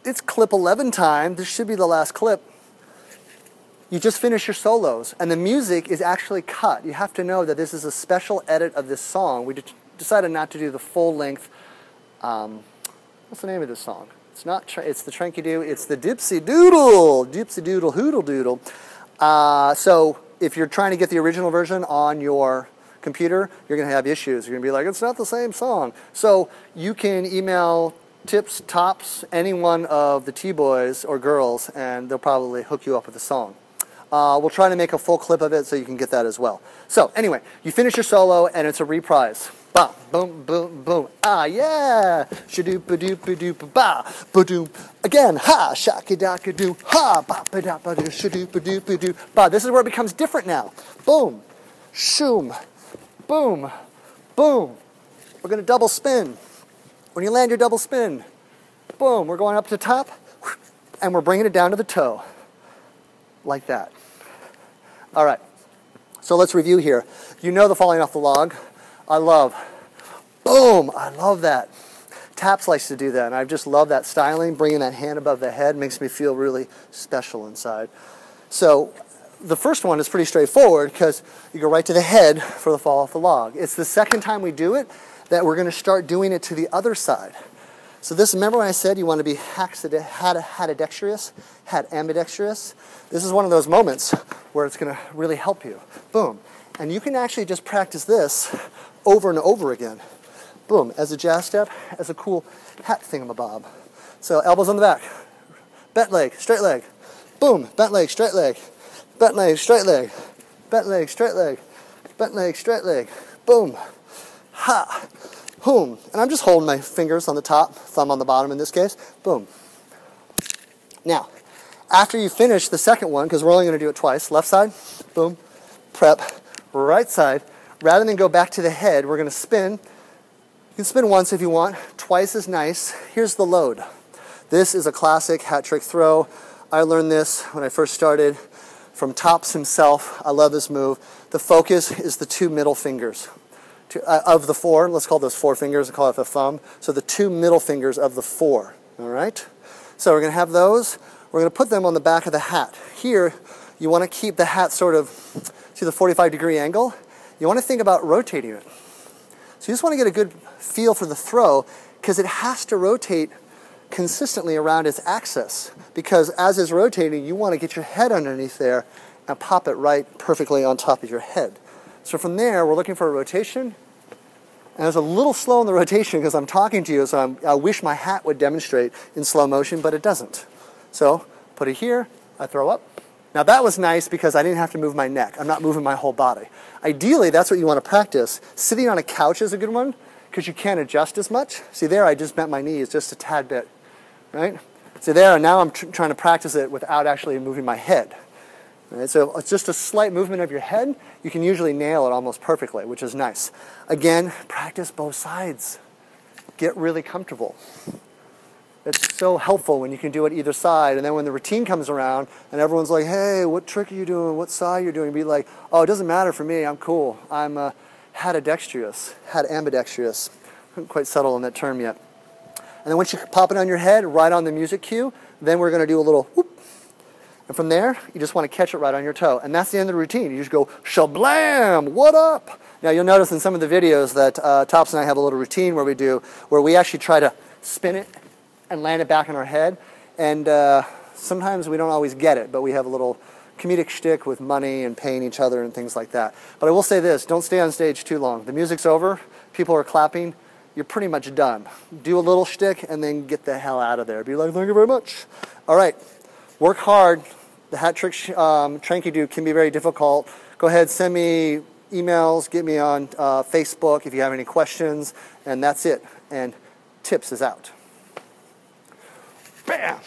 it's clip 11 time. This should be the last clip. You just finish your solos, and the music is actually cut. You have to know that this is a special edit of this song. We decided not to do the full length. What's the name of this song? It's not. It's the Tranky Doo. It's the Dipsy Doodle, Dipsy Doodle, Hoodle Doodle. So if you're trying to get the original version on your computer, you're going to have issues. You're going to be like, it's not the same song. So you can email Tips, Tops, any one of the T-boys or girls, and they'll probably hook you up with a song. We'll try to make a full clip of it so you can get that as well. So anyway, you finish your solo and it's a reprise. Ba, boom, boom, boom. Ah, yeah. Shadoop-a-doop-a-doop-a-ba. Ba-doom. Again, ha, shaka-daka-doo. Ha, ba-ba-da-ba-doo. Shadoop-a-doop-a-doo. Ba. This is where it becomes different now. Boom. Shoom. Boom. Boom. We're going to double spin. When you land your double spin, boom, we're going up to the top, and we're bringing it down to the toe. Like that. All right, so let's review here. You know the falling off the log. I love, boom, I love that. Taps likes to do that, and I just love that styling. Bringing that hand above the head makes me feel really special inside. So the first one is pretty straightforward because you go right to the head for the fall off the log. It's the second time we do it that we're going to start doing it to the other side. So this, remember when I said you want to be ambidextrous? This is one of those moments where it's going to really help you. Boom. And you can actually just practice this over and over again. Boom. As a jazz step, as a cool hat thingamabob. So elbows on the back. Bent leg, straight leg. Boom. Bent leg, straight leg. Bent leg, straight leg. Bent leg, straight leg. Bent leg, straight leg. Boom. Ha. Boom. And I'm just holding my fingers on the top, thumb on the bottom in this case. Boom. Now, after you finish the second one, because we're only going to do it twice, left side, boom, prep, right side, rather than go back to the head, we're going to spin. You can spin once if you want, twice is nice. Here's the load. This is a classic hat trick throw. I learned this when I first started from Tops himself. I love this move. The focus is the two middle fingers. Of the four, let's call those four fingers, I call it the thumb. So the two middle fingers of the four, all right? So we're going to have those. We're going to put them on the back of the hat. Here, you want to keep the hat sort of to the 45-degree angle. You want to think about rotating it. So you just want to get a good feel for the throw because it has to rotate consistently around its axis. Because as it's rotating, you want to get your head underneath there and pop it right perfectly on top of your head. So from there, we're looking for a rotation. And it's a little slow in the rotation because I'm talking to you, so I wish my hat would demonstrate in slow motion, but it doesn't. So put it here, I throw up. Now that was nice because I didn't have to move my neck. I'm not moving my whole body. Ideally, that's what you want to practice. Sitting on a couch is a good one because you can't adjust as much. See there, I just bent my knees just a tad bit, right? See there, and now I'm trying to practice it without actually moving my head. Right, so it's just a slight movement of your head. You can usually nail it almost perfectly, which is nice. Again, practice both sides. Get really comfortable. It's so helpful when you can do it either side. And then when the routine comes around and everyone's like, hey, what trick are you doing? What side you're doing? Be like, oh, it doesn't matter for me. I'm cool. I'm ambidextrous. I haven't quite settled on that term yet. And then once you pop it on your head, right on the music cue, then we're going to do a little whoop. And from there, you just want to catch it right on your toe. And that's the end of the routine. You just go, shablam, what up? Now you'll notice in some of the videos that Tops and I have a little routine where we actually try to spin it and land it back on our head. And sometimes we don't always get it, but we have a little comedic shtick with money and paying each other and things like that. But I will say this, don't stay on stage too long. The music's over, people are clapping, you're pretty much done. Do a little shtick and then get the hell out of there. Be like, thank you very much. All right, work hard. The hat trick Tranky Doo can be very difficult. Go ahead, send me emails, get me on Facebook if you have any questions, and that's it. And Tips is out. Bam!